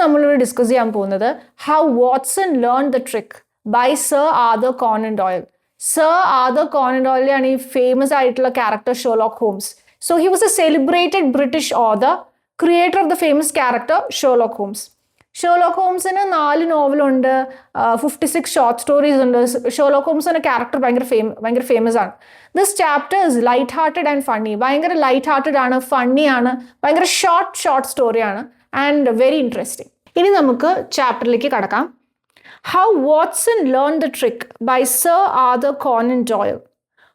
നമ്മളിവിടെ ഡിസ്കസ് ചെയ്യാൻ പോകുന്നത് how Watson learn the trick by sir Arthur Conan Doyle. Sir Arthur Conan ഡോയിലാണ് ഈ ഫേമസ് ആയിട്ടുള്ള character Sherlock Holmes. So he was a celebrated British author, creator of the famous character Sherlock Holmes. Sherlock ഹോംസിന് 4 നോവലുണ്ട്, 56 short stories ഉണ്ട്. Sherlock Holmes എന്ന character ഭയങ്കര famous ആണ്. This chapter is light hearted and funny. ഭയങ്കര light hearted ആണ്, funny ആണ്, ഭയങ്കര ഷോർട്ട് സ്റ്റോറിയാണ് ആൻഡ് വെരി ഇൻട്രസ്റ്റിംഗ്. ഇനി നമുക്ക് ചാപ്റ്ററിലേക്ക് കടക്കാം. How Watson learn the trick by sir Arthur Conan Doyle.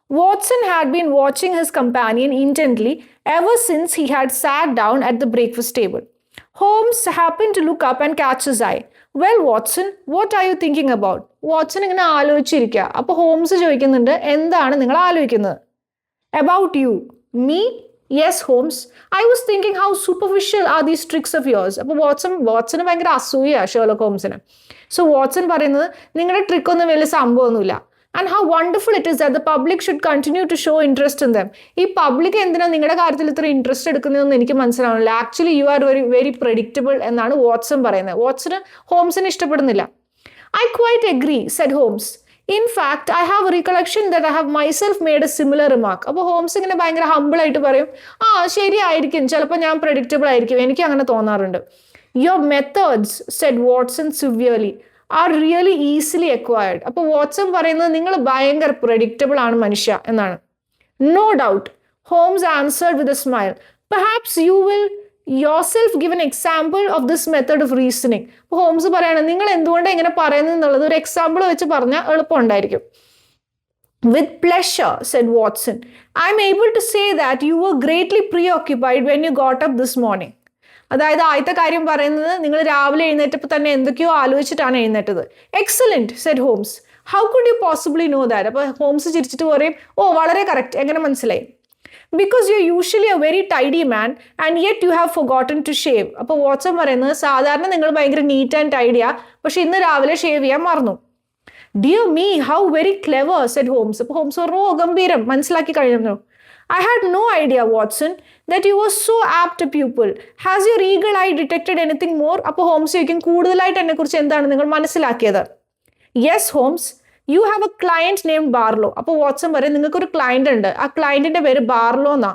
Watson had been watching his companion intently ever since he had sat down at the breakfast table. Holmes happened to look up and catch his eye. Well, Watson, what are you thinking about? Watson ഇങ്ങനെ ആലോചിച്ചിരിക്കുക. അപ്പോൾ Holmes ചോദിക്കുന്നുണ്ട്, എന്താണ് നിങ്ങൾ ആലോചിക്കുന്നത്? About you. Me? Yes, Holmes. I was thinking how superficial are these tricks of yours. അപ്പോൾ വാട്സന് ഭയങ്കര അസൂയ Sherlock ഹോംസിന്. So Watson പറയുന്നത് നിങ്ങളുടെ ട്രിക്കൊന്നും വലിയ സംഭവമൊന്നുമില്ല. And how wonderful it is that the public should continue to show interest in them. ഈ public എന്തിനാ നിങ്ങളുടെ കാര്യത്തിൽ ഇത്ര ഇൻട്രസ്റ്റ് എടുക്കുന്നതെന്ന് എനിക്ക് മനസ്സിലാവുന്നില്ല. Actually you are very predictable എന്നാണ് വാട്സൺ പറയുന്നത്. വാട്സന് ഹോംസിനെ ഇഷ്ടപ്പെടുന്നില്ല. I quite agree, said Holmes. In fact, I have a recollection that I have myself made a similar remark. അപ്പോൾ ഹോംസ് ഇങ്ങനെ ഭയങ്കര ഹമ്പിൾ ആയിട്ട് പറയും, ശരിയായിരിക്കും, ചിലപ്പോൾ ഞാൻ പ്രെഡിക്റ്റബിൾ ആയിരിക്കും, എനിക്ക് അങ്ങനെ തോന്നാറുണ്ട്. Your methods, said Watson severely, are really easily acquired. അപ്പോൾ വാട്സൺ പറയുന്നത് നിങ്ങൾ ഭയങ്കര പ്രെഡിക്റ്റബിൾ ആണ് മനുഷ്യ എന്നാണ്. No doubt, Holmes answered with a smile. Perhaps you will yourself give an example of this method of reasoning. അപ്പോൾ ഹോംസ് പറയാണ്, നിങ്ങൾ എന്തുകൊണ്ടാണ് ഇങ്ങനെ പറയുന്നത് എന്നുള്ളത് ഒരു എക്സാമ്പിൾ വെച്ച് പറഞ്ഞാൽ എളുപ്പമുണ്ടായിരിക്കും. With pleasure, said Watson. I'm able to say that you were greatly preoccupied when you got up this morning. അതായത് ആദ്യത്തെ കാര്യം പറയുന്നത് നിങ്ങൾ രാവിലെ എഴുന്നേറ്റപ്പോൾ തന്നെ എന്തൊക്കെയോ ആലോചിച്ചിട്ടാണ് എഴുന്നേറ്റത്. Excellent, said Holmes. How could you possibly know that? അപ്പോൾ ഹോംസ് ചിരിച്ചിട്ട് പറയും, വളരെ കറക്റ്റ്, എങ്ങനെ മനസ്സിലായി? Because you usually a very tidy man and yet you have forgotten to shave. അപ്പോൾ വാട്സൺ പറയുന്നത് സാധാരണ നിങ്ങൾ ഭയങ്കര നീറ്റ് ആൻഡ് ടൈഡിയാ, പക്ഷെ ഇന്ന് രാവിലെ ഷേവ് ചെയ്യാൻ മറന്നു. Dear me, how very clever, said Holmes. അപ്പോൾ ഹോംസ് പറഞ്ഞു, ഗംഭീരം, മനസ്സിലാക്കി കഴിഞ്ഞു. I had no idea, Watson, that you were so apt a pupil. Has your eagle eye detected anything more? അപ്പോൾ ഹോംസ് ചോദിക്കും, കൂടുതലായിട്ട് എന്നെക്കുറിച്ച് എന്താണ് നിങ്ങൾ മനസ്സിലാക്കിയത്? Yes, Holmes. You have a client named Barlow. അപ്പോൾ വാട്സൺ പറയും, നിങ്ങൾക്കൊരു ക്ലയന്റ് ഉണ്ട്, ആ ക്ലയന്റിന്റെ പേര് ബാർലോ എന്നാ.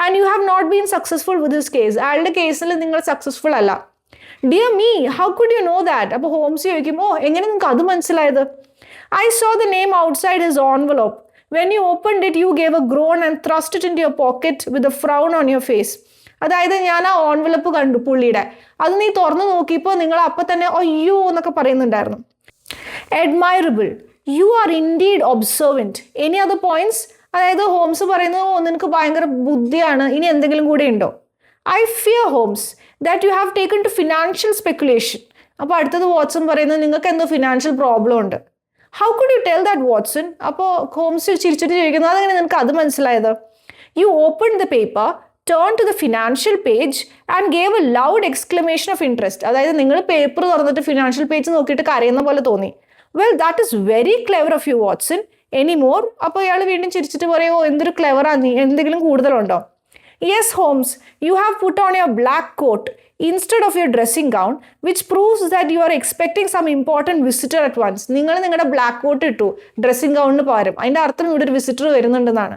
And you have not been successful with this case. അയാളുടെ കേസിൽ നിങ്ങൾ സക്സസ്ഫുൾ അല്ല. Dear me, how could you know that? അപ്പോൾ ഹോംസ് ചോദിക്കും, എങ്ങനെ നിങ്ങൾക്ക് അത് മനസ്സിലായത്? I saw the name outside his envelope. When you opened it, you gave a groan and thrust it into your pocket with a frown on your face. അതായത് ഞാൻ ആ ഓൺവലപ്പ് കണ്ടു പുള്ളിയുടെ, അത് നീ തുറന്നു നോക്കിയപ്പോൾ നിങ്ങൾ അപ്പം തന്നെ അയ്യോ എന്നൊക്കെ പറയുന്നുണ്ടായിരുന്നു. Admirable. You are indeed observant. Any other points? അതായത് ഹോംസ് പറയുന്നത്, നിനക്ക് ഭയങ്കര ബുദ്ധിയാണ്, ഇനി എന്തെങ്കിലും കൂടെ ഉണ്ടോ? I fear, Holmes, that you have taken to financial speculation. അപ്പോൾ അടുത്തത് വാട്സൺ പറയുന്നത്, നിങ്ങൾക്ക് എന്തോ ഫിനാൻഷ്യൽ പ്രോബ്ലം ഉണ്ട്. How could you tell that, Watson? അപ്പോൾ ഹോംസ് ചിരിച്ചിട്ട് ചോദിക്കുന്നത്, അതെങ്ങനെ നിനക്ക് അത് മനസ്സിലായത്? You opened the paper, turned to the financial page and gave a loud exclamation of interest. അതായത് നിങ്ങൾ പേപ്പർ തുറന്നിട്ട് ഫിനാൻഷ്യൽ പേജ് നോക്കിയിട്ട് കരയുന്ന പോലെ തോന്നി. Well, that is very clever of you, Watson. Any more? അപ്പോൾ ഇയാൾ വീണ്ടും ചിരിച്ചിട്ട് പറയുമോ, എന്തൊരു ക്ലെവറാണ് നീ, എന്തെങ്കിലും കൂടുതലുണ്ടോ? Yes, Holmes, you have put on your black coat instead of your dressing gown, which proves that you are expecting some important visitor at once. നിങ്ങൾ നിങ്ങളുടെ ബ്ലാക്ക് കോട്ട് ഇട്ടു ഡ്രസ്സിംഗ് ഗൗണിന് പകരം, അതിൻ്റെ അർത്ഥം ഇവിടെ ഒരു വിസിറ്റർ വരുന്നുണ്ടെന്നാണ്.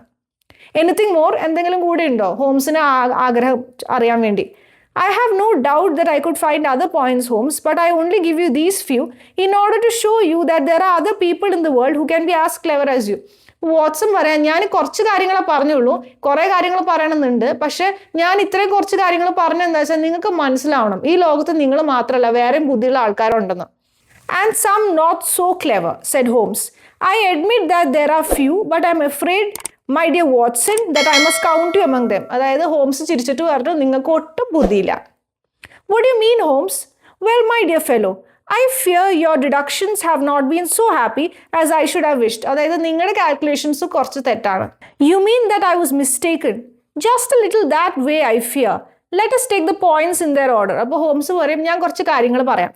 എനിത്തിങ് മോർ, എന്തെങ്കിലും കൂടെ ഉണ്ടോ ഹോംസിന് ആഗ്രഹം അറിയാൻ വേണ്ടി? I have no doubt that I could find other points, Holmes, but I only give you these few in order to show you that there are other people in the world who can be as clever as you. Watson പറയാം, ഞാൻ കുറച്ച് കാര്യങ്ങളെ പറഞ്ഞുള്ളൂ, കുറേ കാര്യങ്ങൾ പറയണമെന്നുണ്ട്, പക്ഷെ ഞാൻ ഇത്രയും കുറച്ച് കാര്യങ്ങൾ പറഞ്ഞെന്താ വെച്ചാൽ നിങ്ങൾക്ക് മനസ്സിലാവണം, ഈ ലോകത്ത് നിങ്ങൾ മാത്രമല്ല വേറെയും ബുദ്ധിയുള്ള ആൾക്കാരുണ്ടെന്ന്. And some not so clever, said Holmes. I admit that there are few, but I'm afraid, my dear Watson, that I must count you among them. അതായത് ഹോംസ് ചിരിച്ചിട്ട് പറഞ്ഞു, നിങ്ങൾക്ക് ഒട്ടും ബുദ്ധിയില്ല. What do you mean, Holmes? Well, my dear fellow, I fear your deductions have not been so happy as I should have wished. അതായത് നിങ്ങളുടെ calculations കുറച്ച് തെറ്റാണ്. You mean that I was mistaken? Just a little that way, I fear. Let us take the points in their order. അപ്പോൾ Holmes പറയും, ഞാൻ കുറച്ച് കാര്യങ്ങൾ പറയാം.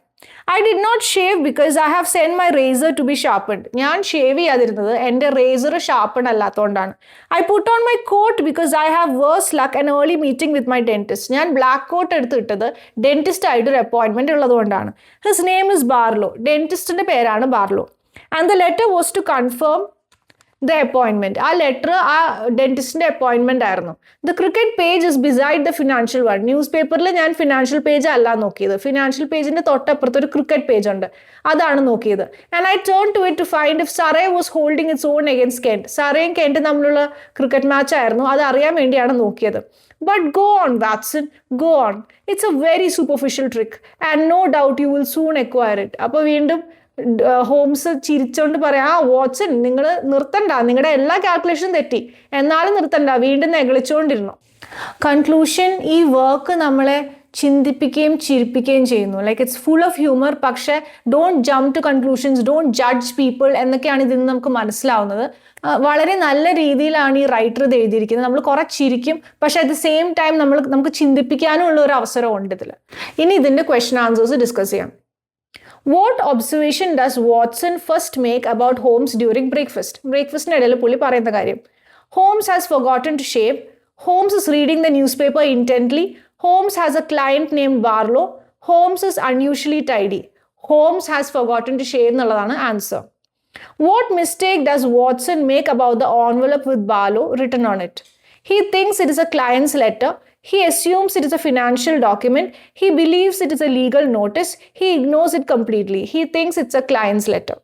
I did not shave because I have sent my razor to be sharpened. ഞാൻ shave ചെയ്യാതിരുന്നത് എൻ്റെ razor sharpen അല്ലാത്തതുകൊണ്ടാണ്. I put on my coat because I have worse luck an early meeting with my dentist. ഞാൻ black coat എടുത്തിട്ടത് dentist ആയിട്ട് ഒരു അപ്പോയിൻമെന്റ് ഉള്ളതുകൊണ്ടാണ്. His name is Barlow. ഡെന്റിസ്റ്റിന്റെ പേരാണ് Barlow. And the letter was to confirm the appointment. ആ letter ആ ഡെന്റിസ്റ്റിന്റെ അപ്പോയിൻമെന്റ് ആയിരുന്നു. The cricket page is beside the financial one. News പേപ്പറിൽ ഞാൻ ഫിനാൻഷ്യൽ പേജ് അല്ല നോക്കിയത്. ഫിനാൻഷ്യൽ പേജിന്റെ തൊട്ടപ്പുറത്ത് ഒരു ക്രിക്കറ്റ് പേജ് ഉണ്ട്, അതാണ് നോക്കിയത്. And I turn to it to find if Surrey was holding its own against Kent. സറേയും കെന്റും തമ്മിലുള്ള ക്രിക്കറ്റ് മാച്ച് ആയിരുന്നു, അത് അറിയാൻ വേണ്ടിയാണ് നോക്കിയത്. But go on, Watson, go on. It's a very superficial trick and no doubt you will soon acquire it. അപ്പോൾ വീണ്ടും ഹോംസ് ചിരിച്ചോണ്ട് പറയാം, ആ വാട്സൺ നിങ്ങൾ നിർത്തണ്ട, നിങ്ങളുടെ എല്ലാ കാൽക്കുലേഷനും തെറ്റി, എന്നാലും നിർത്തണ്ട, വീണ്ടും നെഗളിച്ചുകൊണ്ടിരുന്നു. കൺക്ലൂഷൻ, ഈ വർക്ക് നമ്മളെ ചിന്തിപ്പിക്കുകയും ചിരിപ്പിക്കുകയും ചെയ്യുന്നു. Like it's full of humour. പക്ഷേ don't jump to conclusions, don't judge people എന്നൊക്കെയാണ് ഇതിൽ നിന്ന് നമുക്ക് മനസ്സിലാവുന്നത്. വളരെ നല്ല രീതിയിലാണ് ഈ റൈറ്റർ ഇത് എഴുതിയിരിക്കുന്നത്. നമ്മൾ കുറെ ചിരിക്കും, പക്ഷെ അറ്റ് ദ സെയിം ടൈം നമുക്ക് ചിന്തിപ്പിക്കാനും ഉള്ള ഒരു അവസരം ഉണ്ട് ഇതിൽ. ഇനി ഇതിൻ്റെ ക്വസ്റ്റ്യൻ ആൻസേഴ്സ് ഡിസ്കസ് ചെയ്യാം. What observation does Watson first make about Holmes during breakfast? ബ്രേക്ക്ഫാസ്റ്റിന് ഇടയിൽ പുള്ളി പറയുന്ന കാര്യം. Holmes has forgotten to shave. Holmes is reading the newspaper intently. Holmes has a client named Barlow. Holmes is unusually tidy. Holmes has forgotten to shave എന്നുള്ളതാണ് answer. What mistake does Watson make about the envelope with Barlow written on it? He thinks it is a client's letter. He assumes it is a financial document. He believes it is a legal notice. He ignores it completely. He thinks it's a client's letter.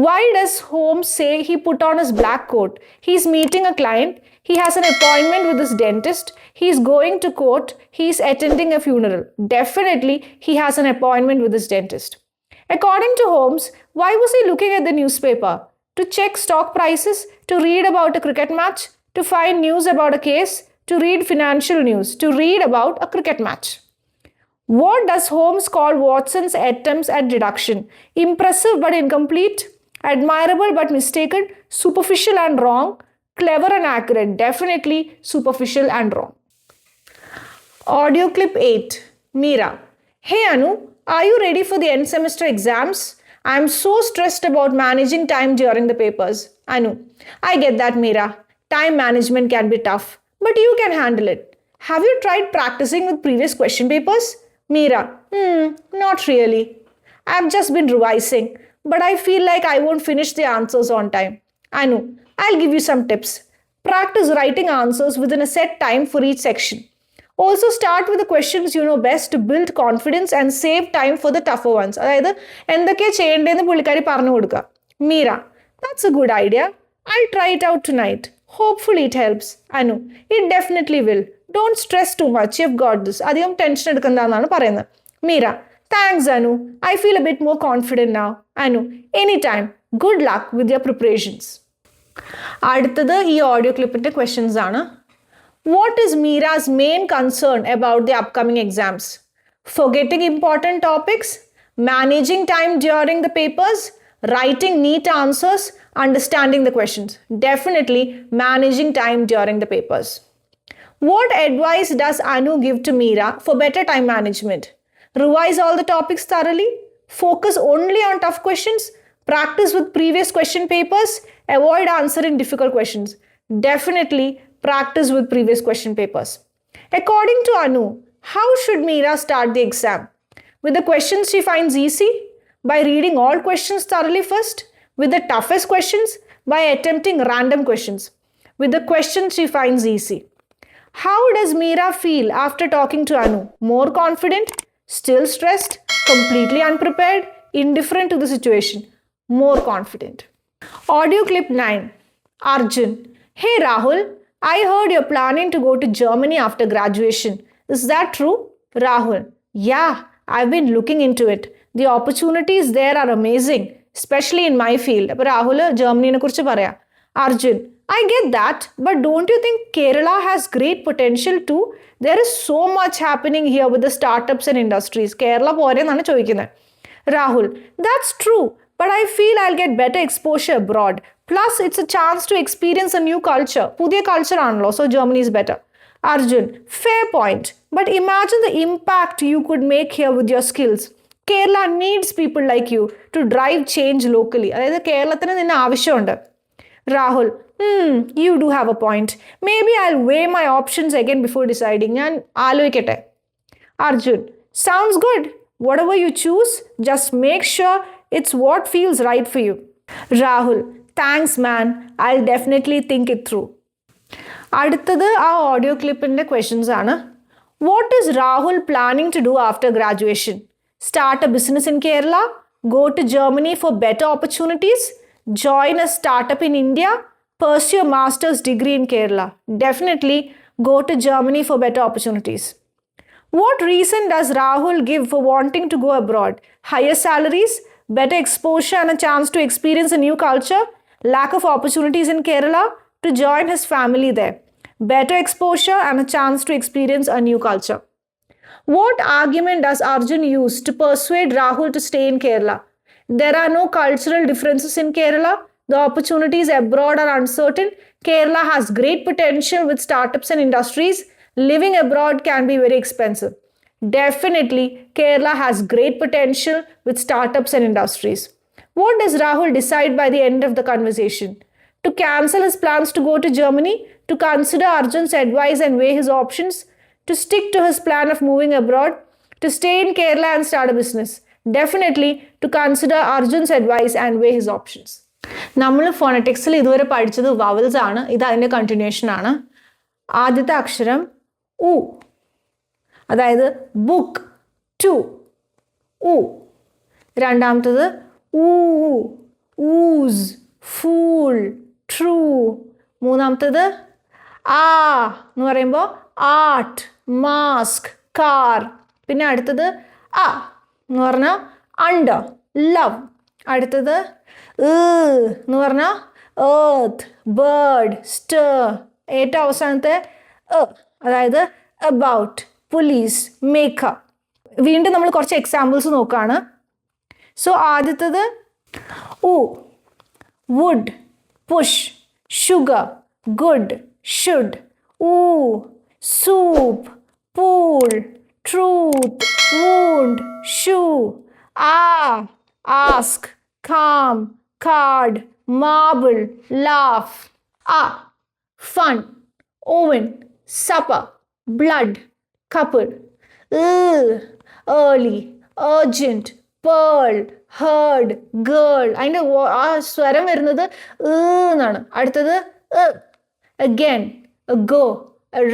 Why does Holmes say he put on his black coat? He's meeting a client. He has an appointment with his dentist. He's going to court. He's attending a funeral. Definitely, he has an appointment with his dentist. According to Holmes, why was he looking at the newspaper? To check stock prices? To read about a cricket match? To find news about a case? To read financial news? To read about a cricket match? What does Holmes call Watson's attempts at deduction? Impressive but incomplete? Admirable but mistaken? Superficial and wrong? Clever and accurate? Definitely superficial and wrong. Audio clip 8. Meera. Hey Anu, are you ready for the end semester exams? I am so stressed about managing time during the papers. Anu. I get that, Meera. Time management can be tough, but you can handle it. Have you tried practicing with previous question papers? Meera. Not really. I've just been revising, but I feel like I won't finish the answers on time. Anu. I'll give you some tips. Practice writing answers within a set time for each section. Also start with the questions you know best to build confidence and save time for the tougher ones. അതായത് എന്തൊക്കെയാണ് ചെയ്യേണ്ടതെന്ന് പുള്ളിക്കാരി പറഞ്ഞു കൊടുക്കുക. Meera. That's a good idea. I'll try it out tonight. Hopefully it helps. Anu. It definitely will. Don't stress too much. You've got this. അധികം tension എടുക്കണ്ടെന്നാണ് പറയുന്നത്. Meera. Thanks, Anu. I feel a bit more confident now. Anu. Anytime. Good luck with your preparations. അടുത്തത് ഈ audio ക്ലിപ്പിന്റെ questions ആണ്. What is Meera's main concern about the upcoming exams? Forgetting important topics? Managing time during the papers? Writing neat answers? Understanding the questions? Definitely managing time during the papers. What advice does Anu give to Meera for better time management? Revise all the topics thoroughly? Focus only on tough questions? Practice with previous question papers? Avoid answering difficult questions? Definitely practice with previous question papers. According to Anu, how should Meera start the exam? With the questions she finds easy? By reading all questions thoroughly first? With the toughest questions? By attempting random questions? With the questions she finds easy? How does Meera feel after talking to Anu? More confident? Still stressed? Completely unprepared? Indifferent to the situation? More confident. Audio clip 9. Arjun. Hey Rahul, I heard you're planning to go to Germany after graduation. Is that true? Rahul. Yeah, I've been looking into it. The opportunities there are amazing, especially in my field. അപ്പോൾ രാഹുൽ ജർമ്മനിനെ കുറിച്ച് പറയാം. Arjun. I get that, but don't you think Kerala has great potential too? There is so much happening here with the startups and industries. Kerala പോരെ എന്നാണ് ചോദിക്കുന്നത്. Rahul. That's true, but I feel I'll get better exposure abroad. Plus, it's a chance to experience a new culture. പുതിയ culture ആണല്ലോ, so Germany is better. Arjun. Fair point, but imagine the impact you could make here with your skills. Kerala needs people like you to drive change locally. അതായത് കേരളത്തിന് നിന്നെ ആവശ്യമുണ്ട്. Rahul, you do have a point. Maybe I'll weigh my options again before deciding. ഞാൻ ആലോചിക്കട്ടെ. Arjun, sounds good. Whatever you choose, just make sure it's what feels right for you. Rahul, thanks man. I'll definitely think it through. അടുത്തത് ആ audio ക്ലിപ്പിൻ്റെ questions ആണ്. What is Rahul planning to do after graduation? Start a business in Kerala? Go to Germany for better opportunities? Join a startup in India? Pursue a master's degree in Kerala? Definitely go to Germany for better opportunities. What reason does Rahul give for wanting to go abroad? Higher salaries, better exposure and a chance to experience a new culture, lack of opportunities in Kerala, to join his family there, better exposure and a chance to experience a new culture. What argument does Arjun use to persuade Rahul to stay in Kerala? There are no cultural differences in Kerala. The opportunities abroad are uncertain. Kerala has great potential with startups and industries. Living abroad can be very expensive. Definitely, Kerala has great potential with startups and industries. What does Rahul decide by the end of the conversation? To cancel his plans to go to Germany? To consider Arjun's advice and weigh his options? To stick to his plan of moving abroad? To stay in Kerala and start a business? Definitely to consider Arjun's advice and weigh his options. നമ്മൾ ഫോണറ്റിക്സിൽ ഇതുവരെ പഠിച്ചത് vowels ആണ്. ഇത് അതിൻ്റെ continuation ആണ്. ആദ്യത്തെ അക്ഷരം ഉ, അതായത് ബുക്ക്, ടു, ഉ. രണ്ടാമത്തത് ഊ, ഊസ്, ഫൂൾ, ട്രൂ. മൂന്നാമത്തത് ആ എന്ന് പറയുമ്പോൾ ആർട്ട്, മാസ്ക്, കാർ. പിന്നെ അടുത്തത് അ എന്ന് പറഞ്ഞാൽ അണ്ടർ, ലവ്. അടുത്തത് എന്ന് പറഞ്ഞാൽ ഏർത്ത്, ബേർഡ്, സ്റ്റർ. ഏറ്റവും അവസാനത്തെ അതായത് അബൌട്ട്, പോലീസ്, മേക്കപ്പ്. വീണ്ടും നമ്മൾ കുറച്ച് എക്സാമ്പിൾസ് നോക്കുകയാണ്. സോ ആദ്യത്തത് ഉ, wood, push, sugar, good, should. ഊ, soup, pool, truth, wound, shoe. ആ, ask, calm, card, marble, laugh. A, fun, oven, supper, blood, couple. Early, urgent, pearl, heard, girl. അതിൻ്റെ ആ സ്വരം വരുന്നത് എന്നാണ്. അടുത്തത് again, go,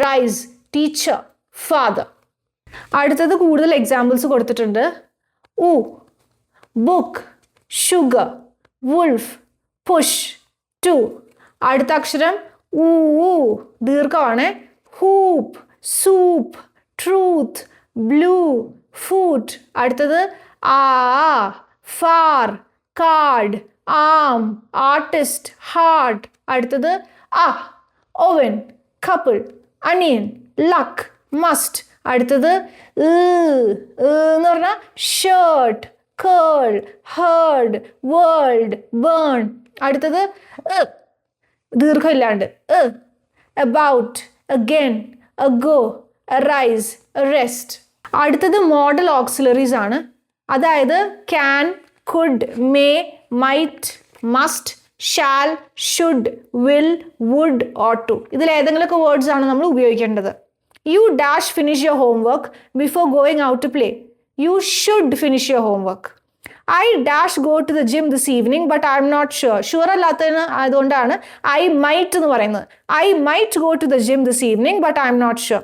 rise, teacher, father. അടുത്തത് കൂടുതൽ എക്സാമ്പിൾസ് കൊടുത്തിട്ടുണ്ട്. ഉ, book, sugar, wolf, push, two. അടുത്ത അക്ഷരം ഊ, ദീർഘമാണ്. hoop, soup, truth, blue, foot. അടുത്തത് ആ, far, card, arm, artist, heart. അടുത്തത് ആ, oven, couple, onion, luck, must. അടുത്തത് എന്ന് പറഞ്ഞാൽ shirt, curl, heard, world, burn. അടുത്തത് ദീർഘമില്ലാണ്ട് about, again, ago, arise, arrest. അടുത്തത് മോഡൽ ഓക്സിലറീസ് ആണ്. അതായത് can, could, may, might, must, shall, should, will, would, ought to. ഇതിൽ ഏതെങ്കിലുമൊക്കെ വേർഡ്സ് ആണ് നമ്മൾ ഉപയോഗിക്കേണ്ടത്. You dash finish your homework before going out to play. You should finish your homework. I dash go to the gym this evening, but I'm not sure. Sure അല്ലാത്തതിന് ആയതുകൊണ്ടാണ് I might എന്ന് പറയുന്നത്. I might go to the gym this evening, but I'm not sure.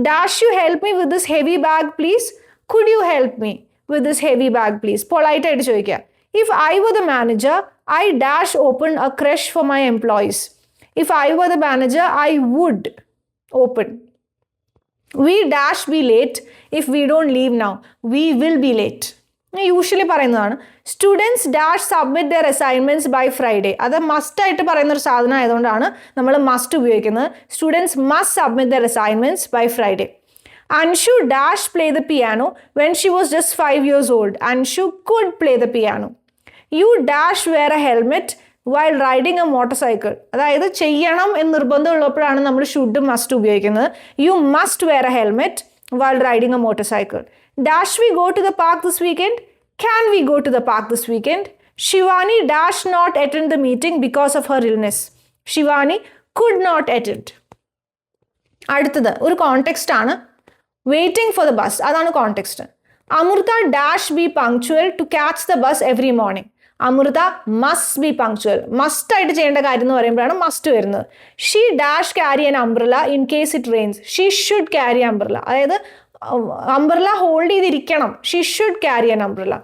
Dash you help me with this heavy bag, please? Could you help me with this heavy bag, please? Polite ആയിട്ട് ചോദിക്കുക. If I were the manager, I dash open a creche for my employees. If I were the manager, I would open. We dash be late if we don't leave now. We will be late. Usually പറയുന്നതാണ്. Students dash submit their assignments by Friday. അത് must ആയിട്ട് പറയുന്ന ഒരു സാധനം ആയതുകൊണ്ടാണ് നമ്മൾ must ഉപയോഗിക്കുന്നത്. Students must submit their assignments by Friday. Anshu dash play the piano when she was just 5 years old. Anshu could play the piano. You dash wear a helmet while riding a motorcycle. അതായത് ചെയ്യണം എന്ന് നിർബന്ധമുള്ളപ്പോഴാണ് നമ്മൾ should must ഉപയോഗിക്കുന്നത്. You must wear a helmet while riding a motorcycle. Dash we go to the park this weekend? Can we go to the park this weekend? Shivani dash not attend the meeting because of her illness. Shivani could not attend. അടുത്തത് ഒരു context ആണ്. Waiting for the bus, അതാണ് context. Amrita dash be punctual to catch the bus every morning. Amrita must be punctual. Must ആയിട്ട് ചെയ്യേണ്ട കാര്യം എന്ന് പറയുമ്പോഴാണ് must വരുന്നത്. She dash carry an umbrella in case it rains. She should carry umbrella. അതായത് umbrella hold ചെയ്തിരിക്കണം. She should carry an umbrella.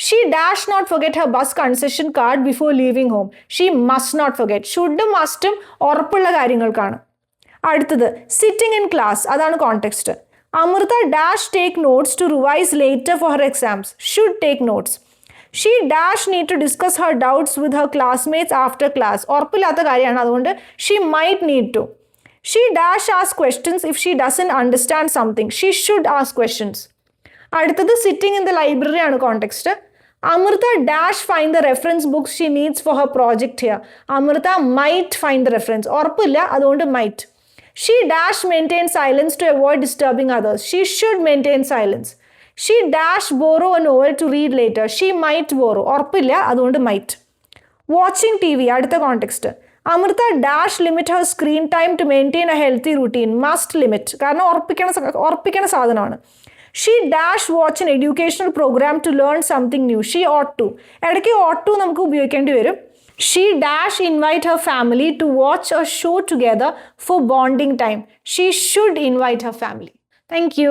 She dash not forget her bus concession card before leaving home. She must not forget. ഷുഡും മസ്റ്റും ഉറപ്പുള്ള കാര്യങ്ങൾക്കാണ്. അടുത്തത് sitting in class, അതാണ് context. Amrita dash take notes to revise later for her exams. Should take notes. She dash need to discuss her doubts with her classmates after class. ഉറപ്പില്ലാത്ത കാര്യമാണ്, അതുകൊണ്ട് she might need to. She dash ask questions if she doesn't understand something. She should ask questions. അടുത്തത് sitting in the library ആണ് context. Amrita dash find the reference books she needs for her project here. Amrita might find the reference. ഉറപ്പില്ല, അതുകൊണ്ട് might. She dash maintain silence to avoid disturbing others. She should maintain silence. She dash borrow a novel to read later. She might borrow. ഉറപ്പില്ല, അതുകൊണ്ട് might. Watching TV, അടുത്ത context. Amrita dash limit her screen time to maintain a healthy routine. Must limit, കാരണം ഉറപ്പിക്കണ സാധനമാണ്. She dash watch an educational programme to learn something new. She ought to. ഇടയ്ക്ക് ought to നമുക്ക് ഉപയോഗിക്കേണ്ടി വരും. She dash invite her family to watch a show together for bonding time. She should invite her family. Thank you.